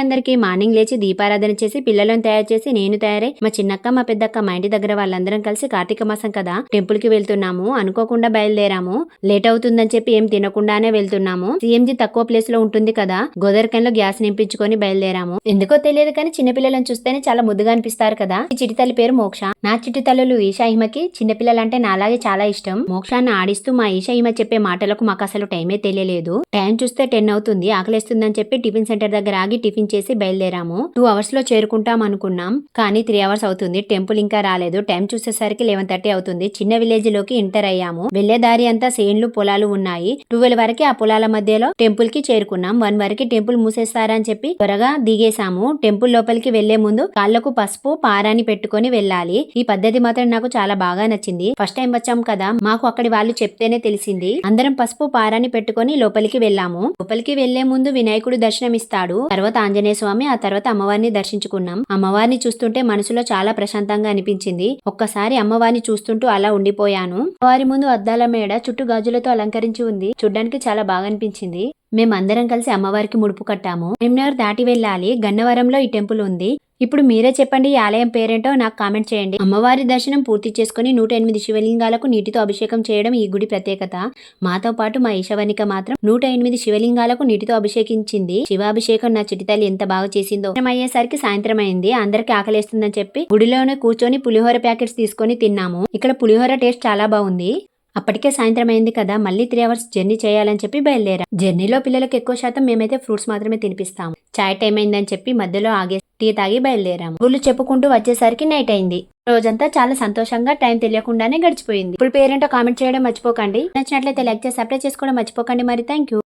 అందరికీ మార్నింగ్ లేచి దీపారాధన చేసి పిల్లలను తయారు చేసి నేను తయారై మా చిన్నక్క మా పెద్దక్క మా ఇంటి దగ్గర వాళ్ళందరం కలిసి కార్తీక మాసం కదా టెంపుల్ కి వెళ్తున్నాము. అనుకోకుండా బయలుదేరాము. లేట్ అవుతుందని చెప్పి ఏం తినకుండానే వెళ్తున్నాము. సిఎంజి తక్కువ ప్లేస్ లో ఉంటుంది కదా, గోదరికంలో గ్యాస్ నింపించుకొని బయలుదేరాము. ఎందుకో తెలియదు కానీ చిన్నపిల్లలను చూస్తేనే చాలా ముద్దుగా అనిపిస్తారు కదా. ఈ చిటి తల్లి పేరు మోక్ష. నా చిటి తల్లులు ఈషా హిమకి చిన్నపిల్లలంటే నాలాగే చాలా ఇష్టం. మోక్షాన్ని ఆడిస్తూ మా ఈషా హిమ చెప్పే మాటలకు మాకు అసలు టైమే తెలియలేదు. టైం చూస్తే 10 అవుతుంది. ఆకలిస్తుందని చెప్పి టిఫిన్ సెంటర్ దగ్గర ఆగి టిఫిన్ చేసి బయలుదేరాము. 2 అవర్స్ లో చేరుకుంటాం అనుకున్నాం, కానీ 3 అవర్స్ అవుతుంది. టెంపుల్ ఇంకా రాలేదు. టైం చూసేసరికి 11:30 అవుతుంది. చిన్న విలేజ్ లోకి ఎంటర్ అయ్యాము. వెళ్లే దారి అంతా సేన్లు పొలాలు ఉన్నాయి. 12 వరకు ఆ పొలాల మధ్యలో టెంపుల్ కి చేరుకున్నాం. 1 వరకు టెంపుల్ మూసేస్తారని చెప్పి త్వరగా దిగేశాము. టెంపుల్ లోపలికి వెళ్లే ముందు కాళ్లకు పసుపు పారాని పెట్టుకొని వెళ్ళాలి. ఈ పద్ధతి మాత్రం నాకు చాలా బాగా నచ్చింది. ఫస్ట్ టైం వచ్చాం కదా, మాకు అక్కడి వాళ్ళు చెప్తేనే తెలిసింది. అందరం పసుపు పారాని పెట్టుకొని లోపలికి వెళ్ళాము. లోపలికి వెళ్లే ముందు వినాయకుడు దర్శనం ఇస్తాడు. తర్వాత ఆంజనేయ స్వామి, ఆ తర్వాత అమ్మవారిని దర్శించుకున్నాం. అమ్మవారిని చూస్తుంటే మనసులో చాలా ప్రశాంతంగా అనిపించింది. ఒక్కసారి అమ్మవారిని చూస్తుంటూ అలా ఉండిపోయాను. అమ్మవారి ముందు అద్దాల మేడ చుట్టూ గాజులతో అలంకరించి ఉంది. చూడ్డానికి చాలా బాగా అనిపించింది. మేమందరం కలిసి అమ్మవారికి ముడుపు కట్టాము. కరీంనగర్ దాటి వెళ్ళాలి. గన్నవరంలో ఈ టెంపుల్ ఉంది. ఇప్పుడు మీరే చెప్పండి ఈ ఆలయం పేరేంటో నాకు కామెంట్ చేయండి. అమ్మవారి దర్శనం పూర్తి చేసుకుని 108 శివలింగాలకు నీటితో అభిషేకం చేయడం ఈ గుడి ప్రత్యేకత. మాతో పాటు మా ఈశవనిక మాత్రం 108 శివలింగాలకు నీటితో అభిషేకించింది. శివాభిషేకం నా చిటితల్లి ఎంత బాగా చేసిందో. అయ్యేసరికి సాయంత్రం అయింది. అందరికి ఆకలేస్తుందని చెప్పి గుడిలోనే కూర్చొని పులిహోర ప్యాకెట్స్ తీసుకొని తిన్నాము. ఇక్కడ పులిహోర టేస్ట్ చాలా బాగుంది. అప్పటికే సాయంత్రం అయింది కదా, మళ్ళీ 3 అవర్స్ జర్నీ చేయాలని చెప్పి బయలుదేరా. జర్నీలో పిల్లలకు ఎక్కువ శాతం మేమైతే ఫ్రూట్స్ మాత్రమే తినిపిస్తాము. చాయ్ టైం అయిందని చెప్పి మధ్యలో ఆగే టీ తాగి బయలుదేరాము. ఊళ్ళు చెప్పుకుంటూ వచ్చేసరికి నైట్ అయింది. రోజంతా చాలా సంతోషంగా టైం తెలియకుండానే గడిచిపోయింది. ఇప్పుడు పేరేంటో కామెంట్ చేయడం మర్చిపోకండి. నచ్చినట్లయితే లైక్ చేసి సబ్స్క్రైబ్ చేసుకోవడం మర్చిపోకండి. మరి థ్యాంక్ యూ.